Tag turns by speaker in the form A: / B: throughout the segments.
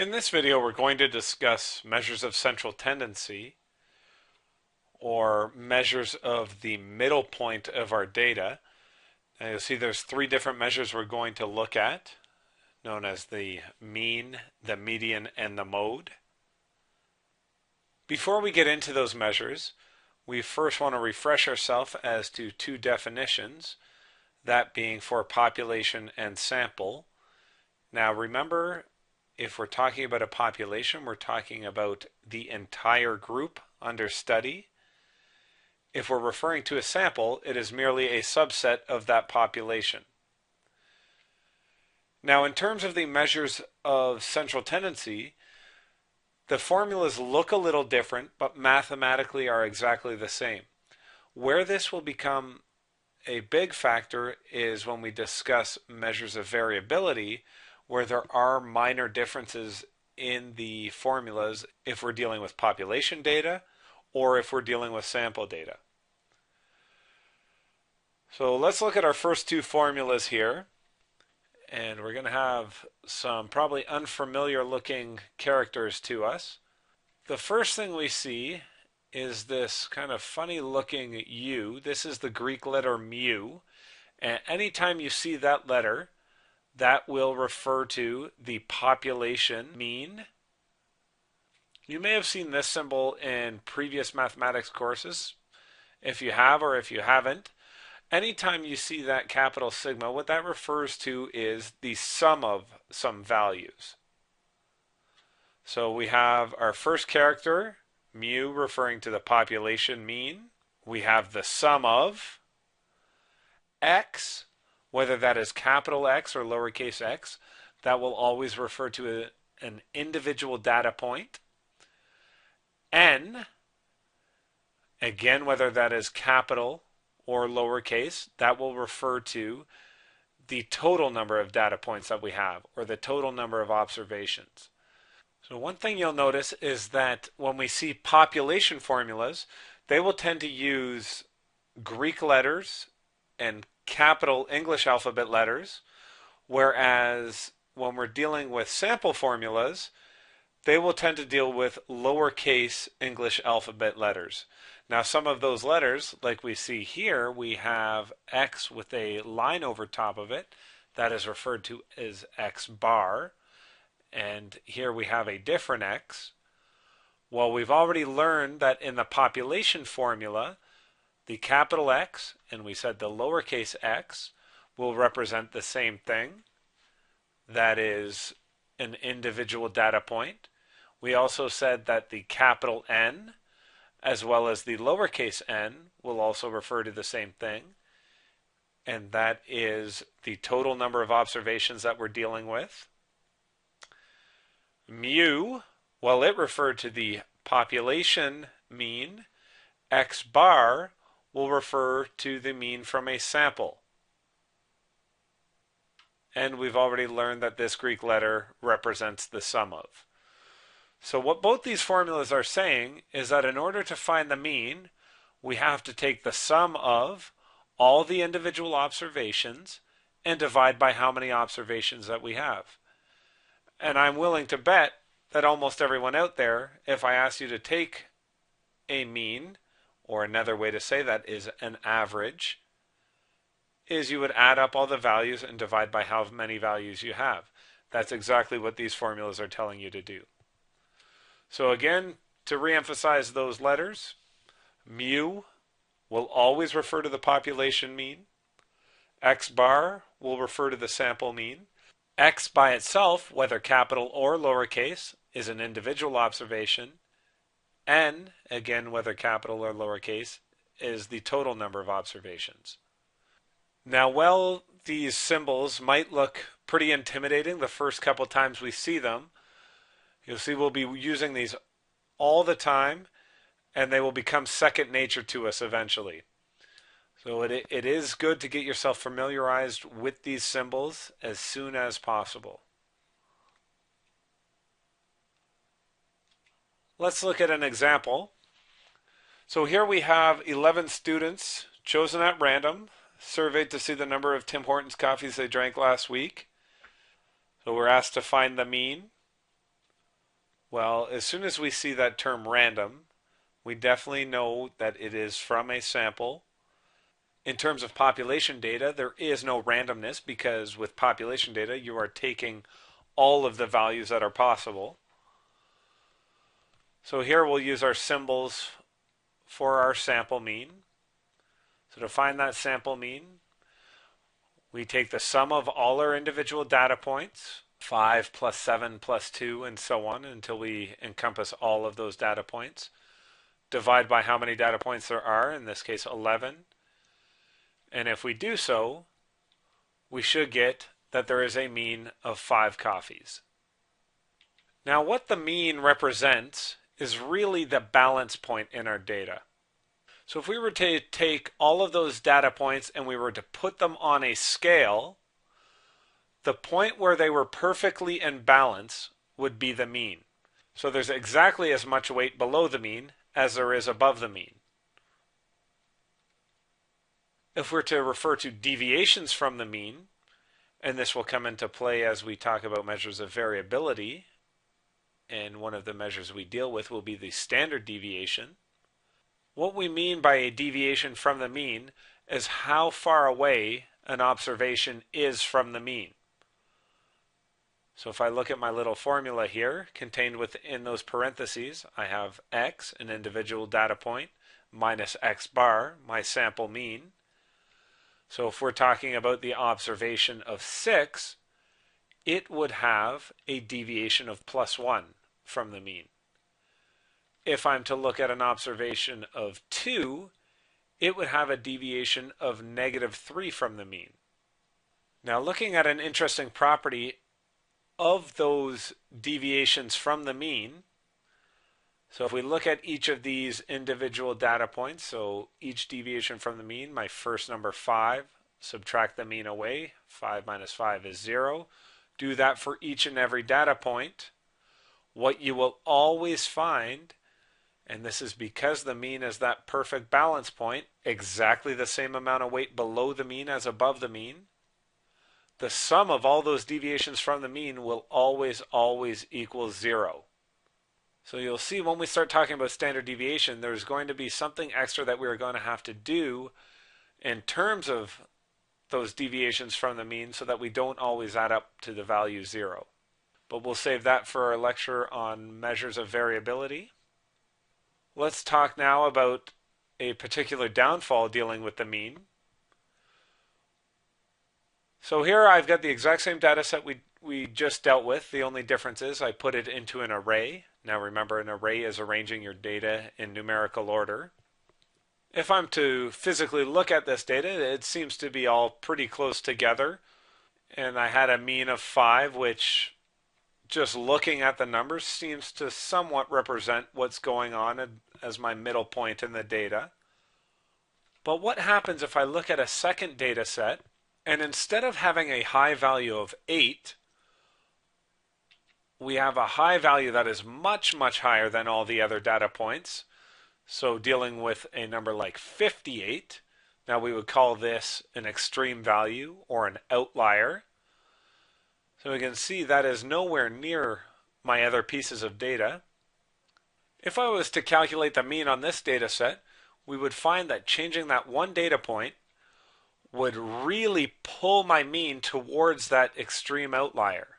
A: In this video, we're going to discuss measures of central tendency, or measures of the middle point of our data. Now you'll see there's three different measures we're going to look at, known as the mean, the median, and the mode. Before we get into those measures, we first want to refresh ourselves as to two definitions, that being for population and sample. Now remember, if we're talking about a population, we're talking about the entire group under study. If we're referring to a sample, it is merely a subset of that population. Now, in terms of the measures of central tendency, the formulas look a little different, but mathematically are exactly the same. Where this will become a big factor is when we discuss measures of variability, where there are minor differences in the formulas if we're dealing with population data or if we're dealing with sample data. So let's look at our first two formulas here. And we're going to have some probably unfamiliar looking characters to us. The first thing we see is this kind of funny looking U. This is the Greek letter mu. And anytime you see that letter, that will refer to the population mean. You may have seen this symbol in previous mathematics courses. If you have or if you haven't, anytime you see that capital sigma, what that refers to is the sum of some values. So we have our first character, mu, referring to the population mean. We have the sum of x, whether that is capital X or lowercase x, that will always refer to an individual data point. N, again, whether that is capital or lowercase, that will refer to the total number of data points that we have, or the total number of observations. So one thing you'll notice is that when we see population formulas, they will tend to use Greek letters and capital English alphabet letters, whereas when we're dealing with sample formulas, they will tend to deal with lowercase English alphabet letters. Now some of those letters, like we see here, we have X with a line over top of it. That is referred to as X bar. And here we have a different X. Well, we've already learned that in the population formula, the capital X, and we said the lowercase x, will represent the same thing. That is an individual data point. We also said that the capital N, as well as the lowercase n, will also refer to the same thing. And that is the total number of observations that we're dealing with. Mu, well, it referred to the population mean. X bar will refer to the mean from a sample. And we've already learned that this Greek letter represents the sum of. So what both these formulas are saying is that in order to find the mean, we have to take the sum of all the individual observations and divide by how many observations that we have. And I'm willing to bet that almost everyone out there, if I ask you to take a mean, or another way to say that is an average, is you would add up all the values and divide by how many values you have. That's exactly what these formulas are telling you to do. So again, to reemphasize those letters, mu will always refer to the population mean. X bar will refer to the sample mean. X by itself, whether capital or lowercase, is an individual observation. N, again, whether capital or lowercase, is the total number of observations. Now, while these symbols might look pretty intimidating the first couple times we see them, you'll see we'll be using these all the time, and they will become second nature to us eventually. So it is good to get yourself familiarized with these symbols as soon as possible. Let's look at an example. So here we have 11 students chosen at random, surveyed to see the number of Tim Hortons coffees they drank last week. So we're asked to find the mean. Well, as soon as we see that term random, we definitely know that it is from a sample. In terms of population data, there is no randomness because with population data, you are taking all of the values that are possible. So here we'll use our symbols for our sample mean. So to find that sample mean, we take the sum of all our individual data points, 5 plus 7 plus 2, and so on until we encompass all of those data points. Divide by how many data points there are, in this case 11. And if we do so, we should get that there is a mean of 5 coffees. Now what the mean represents is really the balance point in our data. So if we were to take all of those data points and we were to put them on a scale, the point where they were perfectly in balance would be the mean. So there's exactly as much weight below the mean as there is above the mean. If we're to refer to deviations from the mean, and this will come into play as we talk about measures of variability, and one of the measures we deal with will be the standard deviation. What we mean by a deviation from the mean is how far away an observation is from the mean. So if I look at my little formula here, contained within those parentheses, I have x, an individual data point, minus x bar, my sample mean. So if we're talking about the observation of 6, it would have a deviation of +1 from the mean. If I'm to look at an observation of 2, it would have a deviation of -3 from the mean. Now looking at an interesting property of those deviations from the mean, so if we look at each of these individual data points, so each deviation from the mean, my first number 5, subtract the mean away, 5 minus 5 is 0. Do that for each and every data point. What you will always find, and this is because the mean is that perfect balance point, exactly the same amount of weight below the mean as above the mean, the sum of all those deviations from the mean will always equal 0. So you'll see when we start talking about standard deviation, there's going to be something extra that we're going to have to do in terms of those deviations from the mean so that we don't always add up to the value 0. But we'll save that for our lecture on measures of variability. Let's talk now about a particular downfall dealing with the mean. So here I've got the exact same data set we just dealt with. The only difference is I put it into an array. Now remember, an array is arranging your data in numerical order. If I'm to physically look at this data, it seems to be all pretty close together. And I had a mean of 5, which just looking at the numbers seems to somewhat represent what's going on as my middle point in the data. But what happens if I look at a second data set, and instead of having a high value of 8, we have a high value that is much higher than all the other data points. So dealing with a number like 58, now we would call this an extreme value or an outlier. So we can see that is nowhere near my other pieces of data. If I was to calculate the mean on this data set, we would find that changing that one data point would really pull my mean towards that extreme outlier.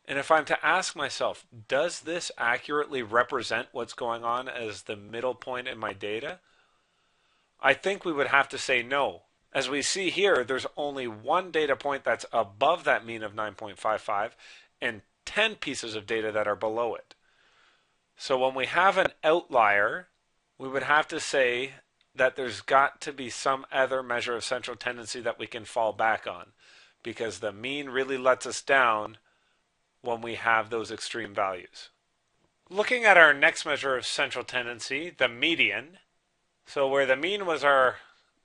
A: And if I'm to ask myself, does this accurately represent what's going on as the middle point in my data? I think we would have to say no. As we see here, there's only one data point that's above that mean of 9.55 and 10 pieces of data that are below it. So when we have an outlier, we would have to say that there's got to be some other measure of central tendency that we can fall back on, because the mean really lets us down when we have those extreme values. Looking at our next measure of central tendency, the median, so where the mean was our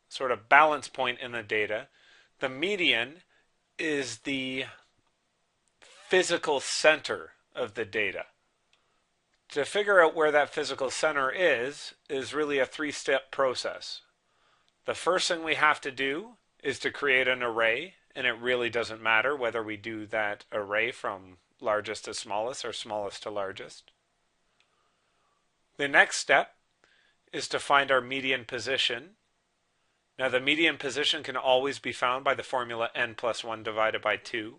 A: sort of balance point in the data, the median is the physical center of the data. To figure out where that physical center is really a three-step process. The first thing we have to do is to create an array, and it really doesn't matter whether we do that array from largest to smallest or smallest to largest. The next step is to find our median position. Now the median position can always be found by the formula n plus 1 divided by 2.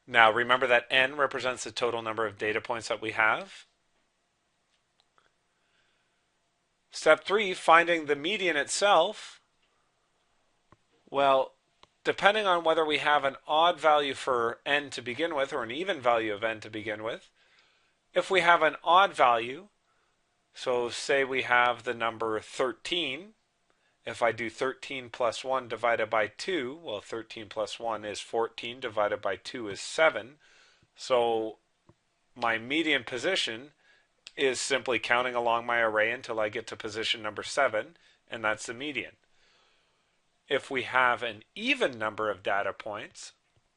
A: Now remember that n represents the total number of data points that we have. Step 3, finding the median itself. Well, depending on whether we have an odd value for n to begin with or an even value of n to begin with, if we have an odd value, so say we have the number 13, if I do 13 plus 1 divided by 2, well 13 plus 1 is 14 divided by 2 is 7, so my median position is simply counting along my array until I get to position number 7, and that's the median. If we have an even number of data points,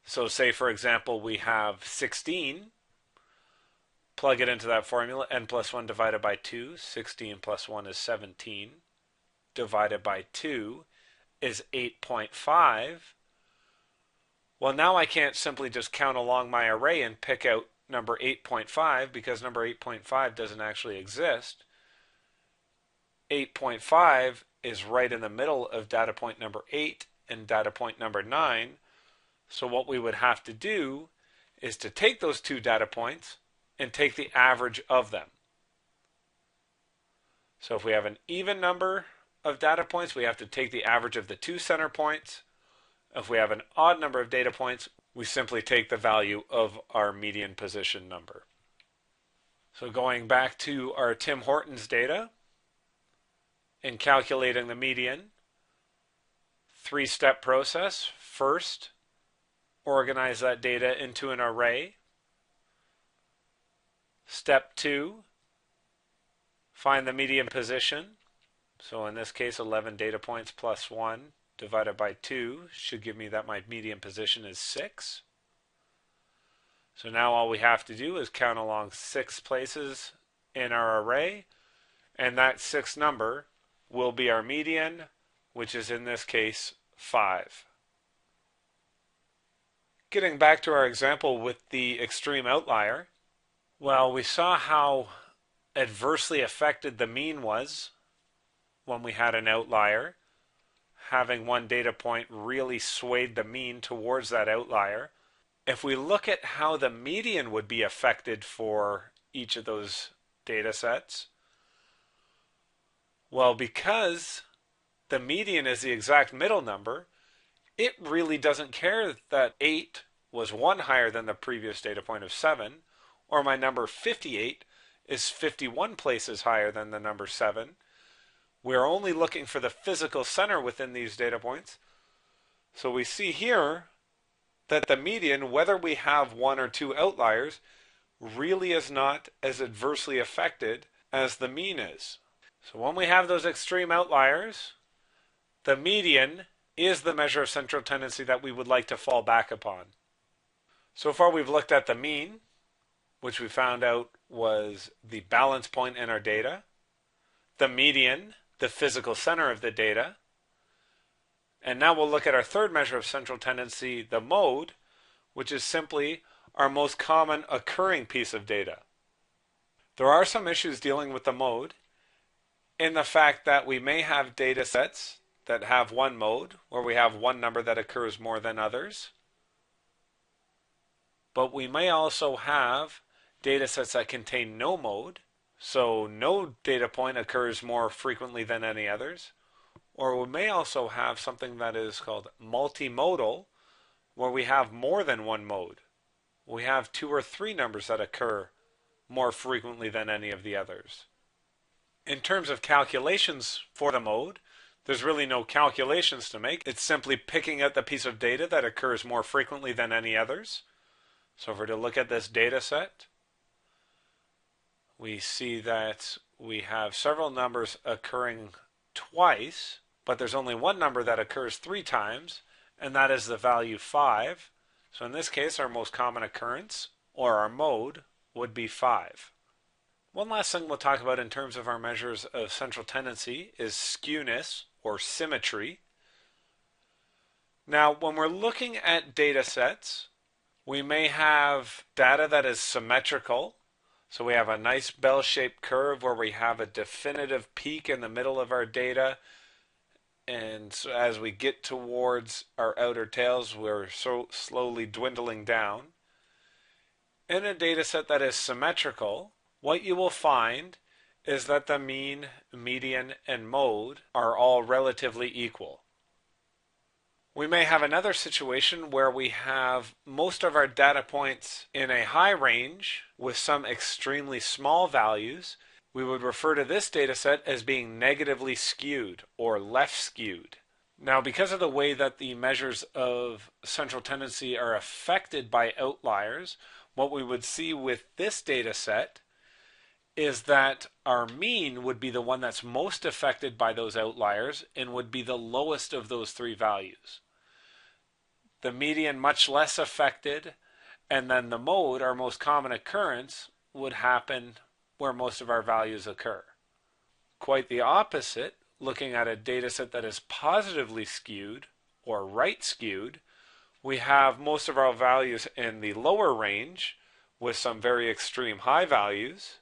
A: so say for example we have 16, plug it into that formula, n plus 1 divided by 2, 16 plus 1 is 17, divided by 2 is 8.5. Well, now I can't simply just count along my array and pick out number 8.5 because number 8.5 doesn't actually exist. 8.5 is right in the middle of data point number 8 and data point number 9. So what we would have to do is to take those two data points and take the average of them. So if we have an even number of data points, we have to take the average of the two center points. If we have an odd number of data points, we simply take the value of our median position number. So going back to our Tim Hortons data and calculating the median, three-step process. First, organize that data into an array. Step 2, find the median position. So in this case, 11 data points plus 1 divided by 2 should give me that my median position is 6. So now all we have to do is count along 6 places in our array, and that 6th number will be our median, which is in this case 5. Getting back to our example with the extreme outlier, well, we saw how adversely affected the mean was when we had an outlier. Having one data point really swayed the mean towards that outlier. If we look at how the median would be affected for each of those data sets, well, because the median is the exact middle number, it really doesn't care that 8 was 1 higher than the previous data point of 7, or my number 58 is 51 places higher than the number 7. We're only looking for the physical center within these data points. So we see here that the median, whether we have 1 or 2 outliers, really is not as adversely affected as the mean is. So when we have those extreme outliers, the median is the measure of central tendency that we would like to fall back upon. So far we've looked at the mean, which we found out was the balance point in our data, the median, the physical center of the data, and now we'll look at our third measure of central tendency, the mode, which is simply our most common occurring piece of data. There are some issues dealing with the mode in the fact that we may have data sets that have one mode, where we have one number that occurs more than others. But we may also have data sets that contain no mode, so no data point occurs more frequently than any others. Or we may also have something that is called multimodal, where we have more than one mode. We have 2 or 3 numbers that occur more frequently than any of the others. In terms of calculations for the mode, there's really no calculations to make. It's simply picking out the piece of data that occurs more frequently than any others. So if we're to look at this data set, we see that we have several numbers occurring twice, but there's only one number that occurs 3 times, and that is the value 5. So in this case, our most common occurrence, or our mode, would be 5. One last thing we'll talk about in terms of our measures of central tendency is skewness, or symmetry. Now, when we're looking at data sets, we may have data that is symmetrical. So we have a nice bell-shaped curve where we have a definitive peak in the middle of our data. And so as we get towards our outer tails, we're so slowly dwindling down. In a data set that is symmetrical, what you will find is that the mean, median, and mode are all relatively equal. We may have another situation where we have most of our data points in a high range with some extremely small values. We would refer to this data set as being negatively skewed or left skewed. Now, because of the way that the measures of central tendency are affected by outliers, what we would see with this data set is that our mean would be the one that's most affected by those outliers and would be the lowest of those three values. The median much less affected, and then the mode, our most common occurrence, would happen where most of our values occur. Quite the opposite, looking at a data set that is positively skewed or right skewed, we have most of our values in the lower range with some very extreme high values.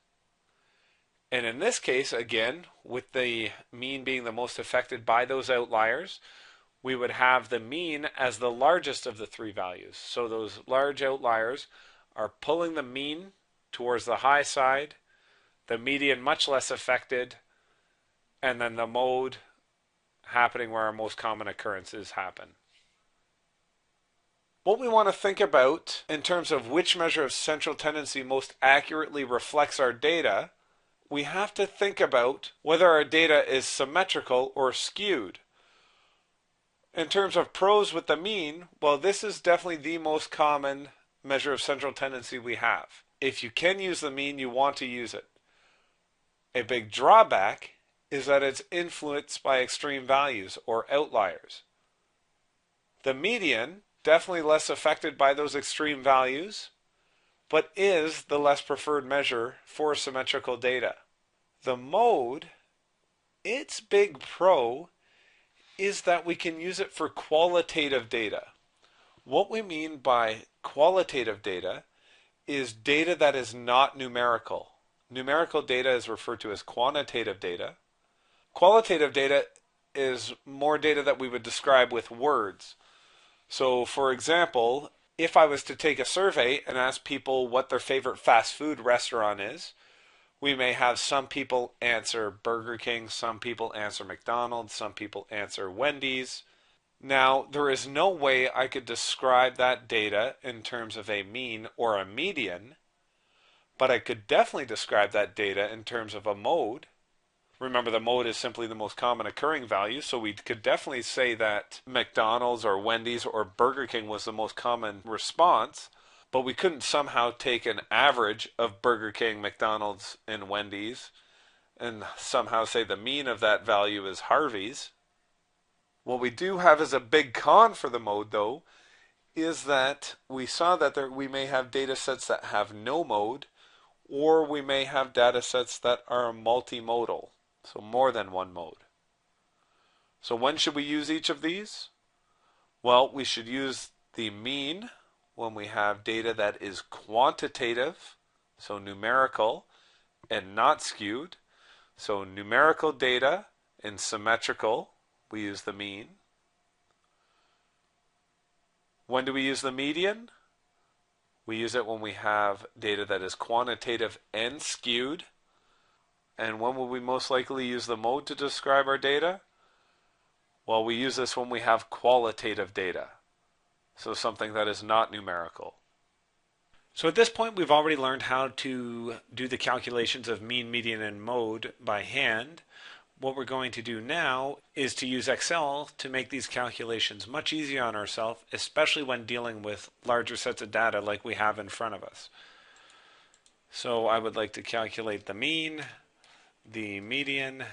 A: And in this case, again, with the mean being the most affected by those outliers, we would have the mean as the largest of the three values. So those large outliers are pulling the mean towards the high side, the median much less affected, and then the mode happening where our most common occurrences happen. What we want to think about in terms of which measure of central tendency most accurately reflects our data, we have to think about whether our data is symmetrical or skewed. In terms of pros with the mean, well, this is definitely the most common measure of central tendency we have. If you can use the mean, you want to use it. A big drawback is that it's influenced by extreme values or outliers. The median, definitely less affected by those extreme values, but is the less preferred measure for symmetrical data. The mode, its big pro is that we can use it for qualitative data. What we mean by qualitative data is data that is not numerical. Numerical data is referred to as quantitative data. Qualitative data is more data that we would describe with words. So, for example, if I was to take a survey and ask people what their favorite fast food restaurant is, we may have some people answer Burger King, some people answer McDonald's, some people answer Wendy's. Now, there is no way I could describe that data in terms of a mean or a median, but I could definitely describe that data in terms of a mode. Remember, the mode is simply the most common occurring value, so we could definitely say that McDonald's or Wendy's or Burger King was the most common response, but we couldn't somehow take an average of Burger King, McDonald's, and Wendy's and somehow say the mean of that value is Harvey's. What we do have as a big con for the mode, though, is that we saw that we may have data sets that have no mode, or we may have data sets that are multimodal, so more than one mode. So when should we use each of these? Well, we should use the mean when we have data that is quantitative, so numerical, and not skewed. So numerical data and symmetrical, we use the mean. When do we use the median? We use it when we have data that is quantitative and skewed. And when will we most likely use the mode to describe our data? Well, we use this when we have qualitative data. So something that is not numerical. So at this point, we've already learned how to do the calculations of mean, median, and mode by hand. What we're going to do now is to use Excel to make these calculations much easier on ourselves, especially when dealing with larger sets of data like we have in front of us. So I would like to calculate the mean, the median,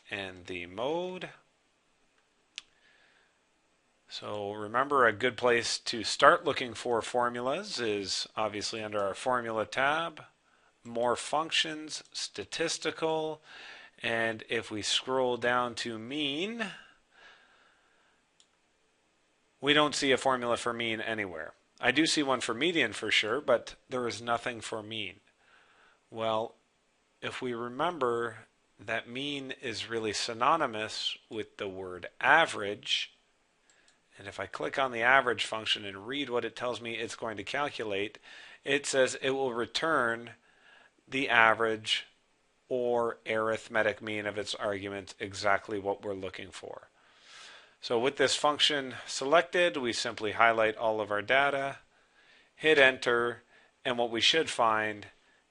A: and the mode. So remember, a good place to start looking for formulas is obviously under our Formula tab, More Functions, Statistical, and if we scroll down to mean, we don't see a formula for mean anywhere. I do see one for median for sure, but there is nothing for mean. Well, if we remember that mean is really synonymous with the word average, and if I click on the average function and read what it tells me it's going to calculate, it says it will return the average or arithmetic mean of its argument, exactly what we're looking for. So with this function selected, we simply highlight all of our data, hit enter, and what we should find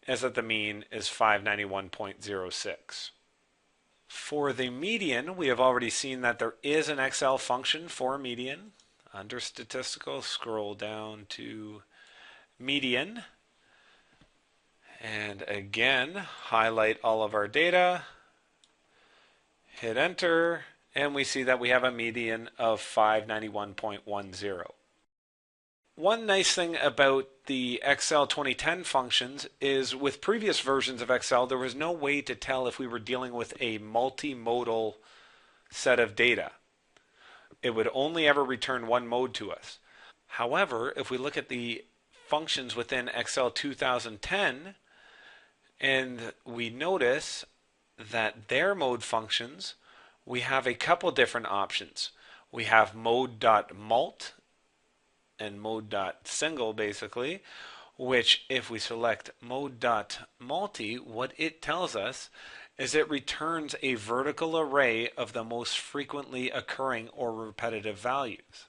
A: is that the mean is 591.06. For the median, we have already seen that there is an Excel function for median. Under statistical, scroll down to median. And again, highlight all of our data, hit enter, and we see that we have a median of 591.10. One nice thing about the Excel 2010 functions is with previous versions of Excel, there was no way to tell if we were dealing with a multimodal set of data. It would only ever return one mode to us. However, if we look at the functions within Excel 2010, and we notice that their mode functions, we have a couple different options. We have mode.mult and mode.single basically, which if we select mode.multi, what it tells us is it returns a vertical array of the most frequently occurring or repetitive values.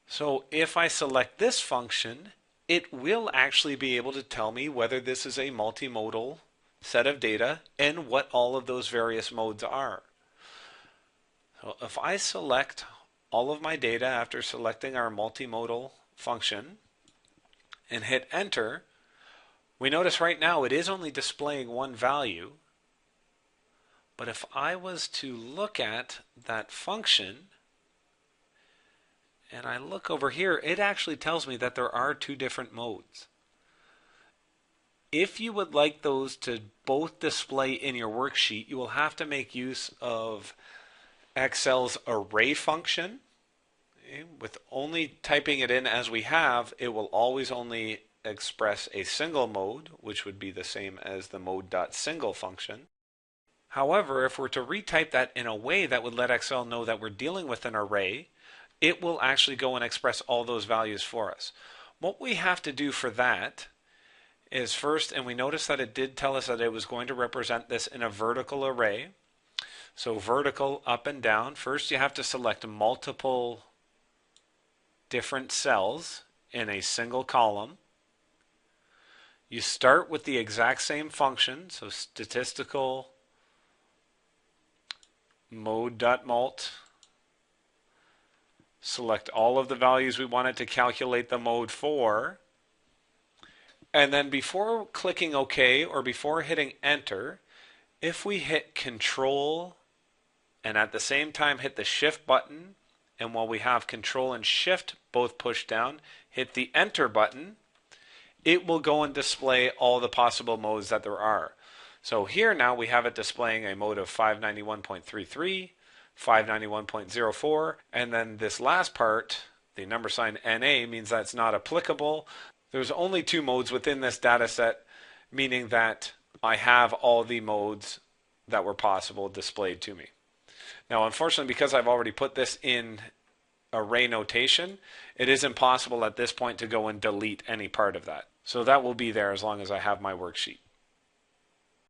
A: So if I select this function, it will actually be able to tell me whether this is a multimodal set of data and what all of those various modes are. So if I select all of my data after selecting our multimodal function and hit enter, we notice right now it is only displaying one value. But if I was to look at that function and I look over here, it actually tells me that there are two different modes. If you would like those to both display in your worksheet, you will have to make use of Excel's array function. With only typing it in as we have, it will always only express a single mode, which would be the same as the mode.single function. However, if we're to retype that in a way that would let Excel know that we're dealing with an array, it will actually go and express all those values for us. What we have to do for that is first, and we notice that it did tell us that it was going to represent this in a vertical array. So vertical, up and down. First you have to select multiple different cells in a single column. You start with the exact same function, so statistical mode.mult. Select all of the values we want it to calculate the mode for. And then before clicking OK or before hitting enter, if we hit Control and at the same time hit the Shift button, and while we have Control and Shift both pushed down, hit the Enter button, it will go and display all the possible modes that there are. So here now we have it displaying a mode of 591.33, 591.04, and then this last part, the number sign NA, means that's not applicable. There's only two modes within this data set, meaning that I have all the modes that were possible displayed to me. Now, unfortunately, because I've already put this in array notation, it is impossible at this point to go and delete any part of that. So that will be there as long as I have my worksheet.